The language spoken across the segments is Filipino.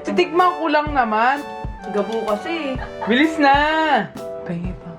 Titikman ko lang naman. Gabo kasi. Bilis na! Pahingi pa.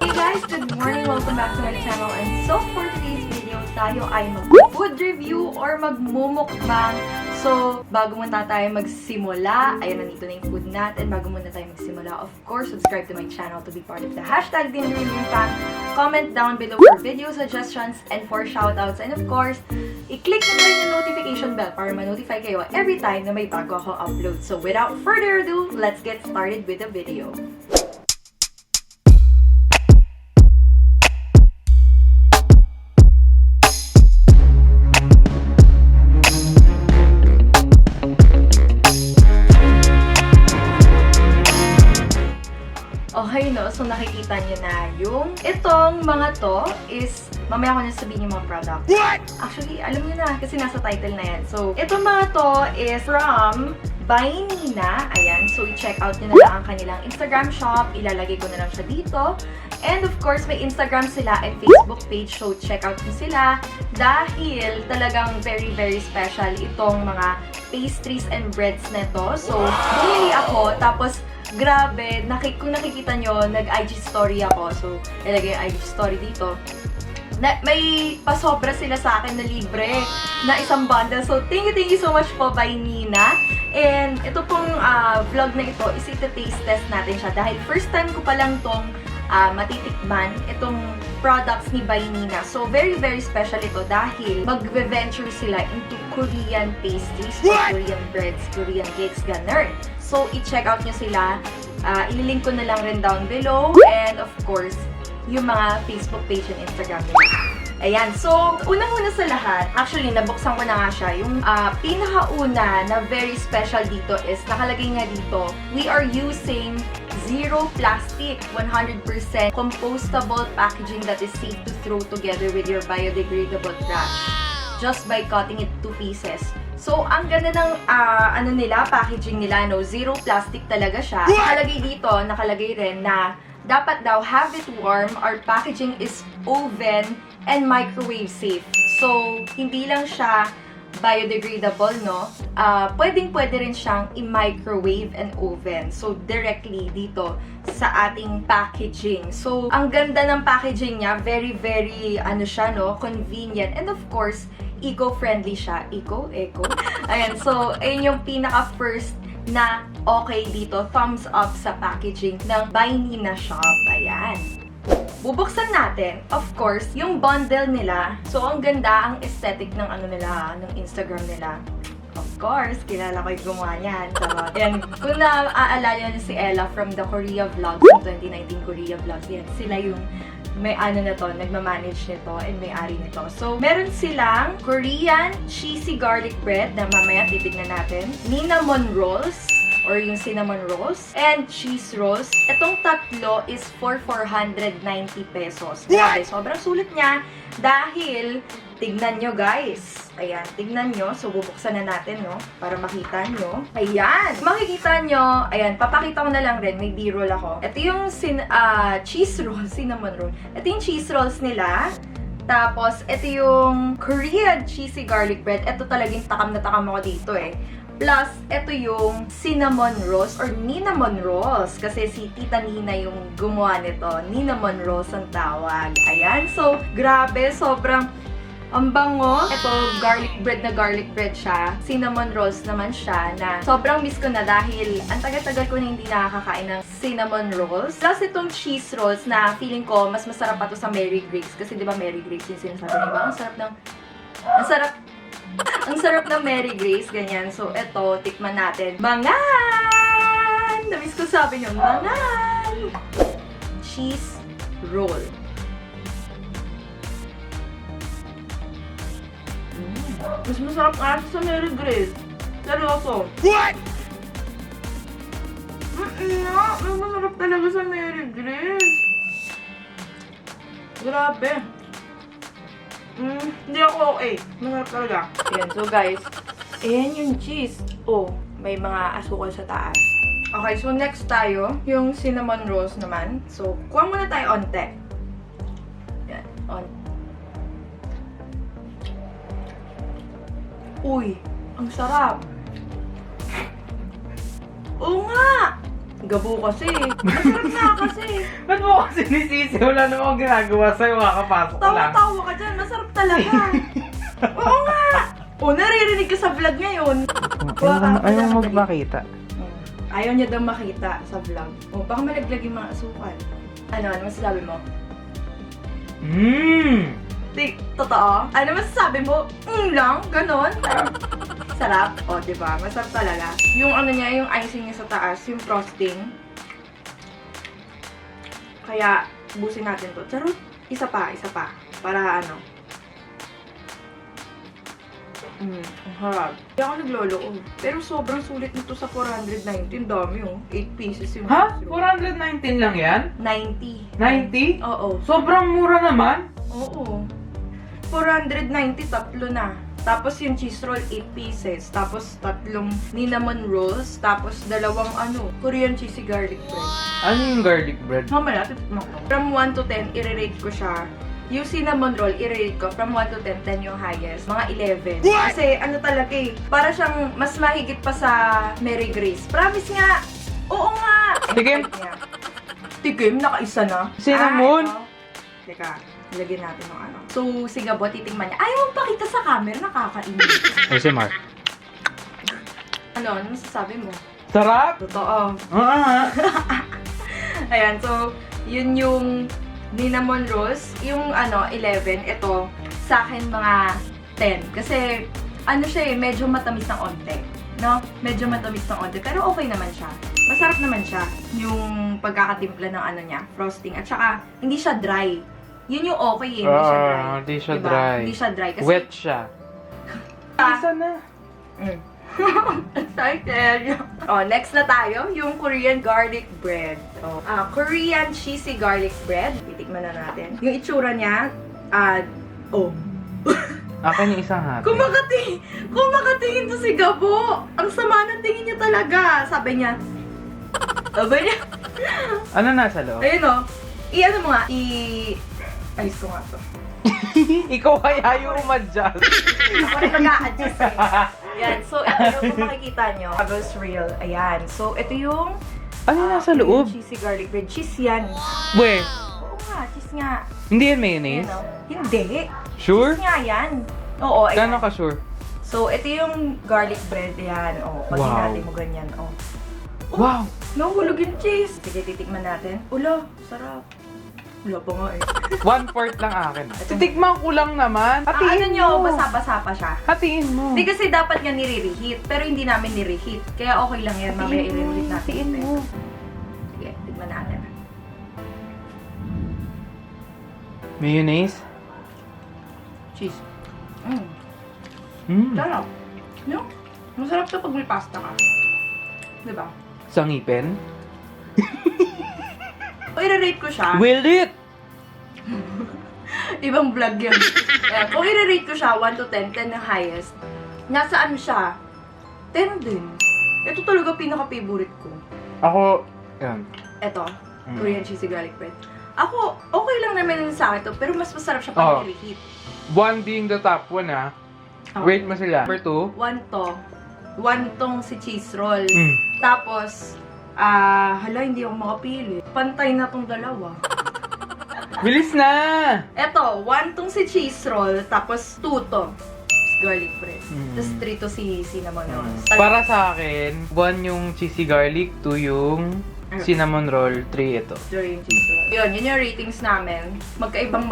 Hey guys, good morning! Welcome back to my channel. And so for today's video, tayo ay mag-food review or mag-mumukbang. So, bago muna tayo magsimula, ayun, nandito na yung food natin. Bago muna tayo magsimula, of course, subscribe to my channel to be part of the hashtag #DinnerReviewFan. Comment down below for video suggestions and for shoutouts. And of course, i-click na rin yung notification bell para ma-notify kayo every time na may bago akong upload. So, without further ado, let's get started with the video. Okay, no? So, nakikita nyo na yung itong mga to is, mamaya ko na sabihin yung mga product. What? Actually, alam nyo na kasi nasa title na yan. So, itong mga to is from By Nina. Ayan. So, i-check out nyo na lang ang kanilang Instagram shop. Ilalagay ko na lang siya dito. And of course, may Instagram sila and Facebook page. So, check out nyo sila. Dahil talagang very, very special itong mga pastries and breads neto. So, bumili ako. Tapos, grabe, kung nakikita nyo, nag-IG story ako. So, ilagay yung IG story dito. May pasobra sila sa akin na libre na isang bundle. So, thank you so much po by Nina. And ito pong vlog na ito is ita-taste test natin siya. Dahil first time ko pa lang itong matitikman, itong products ni By Nina. So, very, very special ito dahil mag-venture sila into Korean pastries, Korean breads, Korean cakes, ganun. So, i-check out nyo sila. Ililink ko na lang rin down below. And of course, yung mga Facebook page and Instagram nila. Ayan. So, unang-una sa lahat, actually, nabuksan ko na nga siya. Yung pinakauna na very special dito is, nakalagay nga dito, we are using zero plastic, 100% compostable packaging that is safe to throw together with your biodegradable trash just by cutting it to pieces. So, ang ganda ng packaging nila, no? Zero plastic talaga siya. Nakalagay rin na dapat daw have it warm, our packaging is oven and microwave safe. So, hindi lang siya biodegradable, no? Pwedeng-pwede rin siyang i-microwave and oven. So, directly dito sa ating packaging. So, ang ganda ng packaging niya. Very, very, convenient. And of course, eco-friendly siya. Eco? Ayan. So, ayun yung pinaka-first na okay dito. Thumbs up sa packaging ng By Nina shop. Ayan. Bubuksan natin, of course, yung bundle nila. So, ang ganda, ang aesthetic ng ng Instagram nila. Of course, kilala ko yung gumawa niyan. Yan. Kung naaalala niyo si Ella from the Korea Vlogs, yung 2019 Korea Vlogs, yan. Sila yung may nagmamanage nito and may-ari nito. So, meron silang Korean cheesy garlic bread na mamaya titignan natin. Cinnamon rolls or yung cinnamon rolls and cheese rolls. Itong tatlo is for 490 pesos. Grabe, sobrang sulit niya dahil tignan nyo guys. Ayan, tignan nyo. So, bubuksan na natin, no? Para makita nyo. Ayan! Makikita nyo. Ayan, papakita ko na lang rin. May B-roll ako. Ito yung cheese roll, cinnamon roll. Ito yung cheese rolls nila. Tapos, ito yung Korean cheesy garlic bread. Ito talagang takam na takam ako dito eh. Plus, ito yung cinnamon rolls or cinnamon rolls. Kasi si Tita Nina yung gumawa nito. Cinnamon rolls ang tawag. Ayan. So, grabe. Sobrang ang bango. Ito, garlic bread siya. Cinnamon rolls naman siya na sobrang miss ko na dahil ang tagal-tagal ko na hindi nakakakain ng cinnamon rolls. Plus itong cheese rolls na feeling ko mas masarap pa to sa Mary Grace. Kasi di ba Mary Grace yung sinasabi, di ba? Ang sarap ng Mary Grace, ganyan. So, ito, tikman natin. Mangan! Namiss ko sabi nyo, mangan! Cheese roll. Mas masarap nga sa Mary Grace. Seryoso. What? Mas masarap talaga sa Mary Grace. Grabe. Hindi ako okay. Masarap talaga. Ayan, so guys, And yung cheese. Oh, may mga asukal sa taas. Okay, so next tayo, yung cinnamon rolls naman. So, kuha muna tayo onte. Yan, Uy, ang sarap. Oo nga! Gabo kasi. Masarap na kasi. Ba't mo kasi nisisi? Wala namang ginagawa sa'yo, makakapasok ka lang. Tawa-tawa ka dyan. Masarap talaga. Oo nga! O, naririnig ka sa vlog ngayon. Ayaw magmakita. Ayaw niya daw makita sa vlog. O, baka malaglag yung mga asukal. Ano masasabi mo? Totoo? Ano masasabi mo? Lang? Ganon? Sarap? O, diba? Masarap talaga. Yung ano niya, yung icing niya sa taas, yung frosting. Kaya, busin natin to. Charot! Isa pa. Para ano. Ang harap. Hindi ako nagloloob. Pero sobrang sulit nito sa 419. Dami yung 8 pieces yung Ha? 419 lang yan? 90. 90? Oo. Sobrang mura naman. Oo. 490, tatlo na. Tapos yung cheese roll, 8 pieces. Tapos tatlong cinnamon rolls. Tapos dalawang Korean cheesy garlic bread. Ano yung garlic bread? Mamaya, titikman ko. From 1 to 10, i-rate ko siya. Yung cinnamon roll, i-rate ko from 1 to 10, 10 yung highest. Mga 11. Kasi talaga para siyang mas mahigit pa sa Mary Grace. Promise nga! Oo nga! Tikim? Tikim? Nakaisa na? Cinnamon? Teka, ilagyan natin ng So, si Gabo, titingman niya. Ayaw mong pakita sa camera, nakakainis. ASMR. Ano masasabi mo? Sarap! Totoo. Ayan, so, yun yung cinnamon rolls. Yung 11, ito, sa akin mga 10. Kasi, siya medyo matamis ng onte. No? Medyo matamis ng onte. Pero okay naman siya. Masarap naman siya. Yung pagkakatimpla ng niya, frosting. At saka, hindi siya dry. Yun yung okay hindi siya dry. Hindi siya diba? dry. Hindi siya dry. Kasi, wet siya. Isa na. Excited! Next na tayo, yung Korean garlic bread. Korean cheesy garlic bread. Titikman na natin. Yung itsura niya, Akin yung isang hati. Kumakatingin to si Gabo. Ang sama ng tingin niya talaga. Sabi niya. Ano nasa loob? Ayun i-ano mo nga, ayos ko nga to. Ikaw kaya yung umadjust. Ako rin mag-a-adjust Yan, so ito yung makikita nyo. Gabos real. Ayan. So, ito yung Ano nasa loob? cheesy garlic bread. Cheese yan. We, Oo nga, cheese nga. hindi yan mayonnaise? Hindi. Sure? Cheese nga yan. Oo, ayan. Gano'n ka sure? So, ito yung garlic bread. Ayan. Pag Wow. hinati mo ganyan. Wow! Nahulog yung cheese. Sige, titikman natin. Ulo, sarap. Wala pa nga 1/4 lang akin. Titikman ko lang naman. Hatiin mo. Basa-basa pa siya. Hatiin mo. Hindi kasi dapat nga nire-reheat. Pero hindi namin nire-reheat. Kaya okay lang yan. Mamaya i-reheat natin. Hatiin mo. Sige, tignan natin. Mayonnaise? Cheese. Mm. Sarap. No? Masarap to pag may pasta ka. Diba? Sa ngipin? I-rate ko siya. Will it? Ibang vlog yun. Ayan, kung i-rate ko siya, 1 to 10, 10 ang highest. Nasaan siya? 10 din. Ito talaga pinaka-favorite ko. Ako, yan. Ito, Korean cheesy garlic bread. Ako, okay lang naman yun sa akin to, pero mas masarap siya pag i-reheat. 1 being the top 1 ah. Rate mo sila. Number 2? 1 to. 1 tong si cheese roll. Mm. Tapos, hindi ako makapili. Pantay na tong dalawa. Bilis na! Eto, 1 tong si cheese roll, tapos 2 to garlic bread. Tapos 3 to si cinnamon rolls. Para sa akin, 1 yung cheesy garlic, 2 yung cinnamon roll, 3 ito. During cheese roll. Yun yung ratings namin. Magkaiba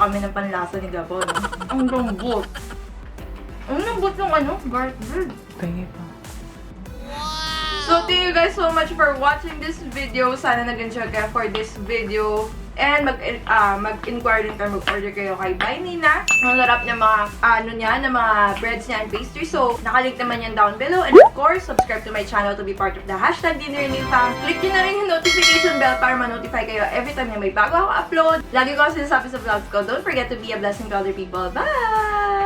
kami ng panlasa ni Gabo, no? Ang lambot. Ang lambot ng garlic bread. Pengi pa. So, thank you guys so much for watching this video. Sana nag-enjoy kayo for this video. And mag-inquire din kayo, mag-order kayo kay By Nina. Ang sarap ng mga, ng mga breads niya and pastries. So, nakalink naman yan down below. And of course, subscribe to my channel to be part of the #DinnerNewFam. Click nyo na rin yung notification bell para ma-notify kayo every time na may bago ako upload. Lagi ko kasi sinasabi sa vlogs ko, don't forget to be a blessing to other people. Bye!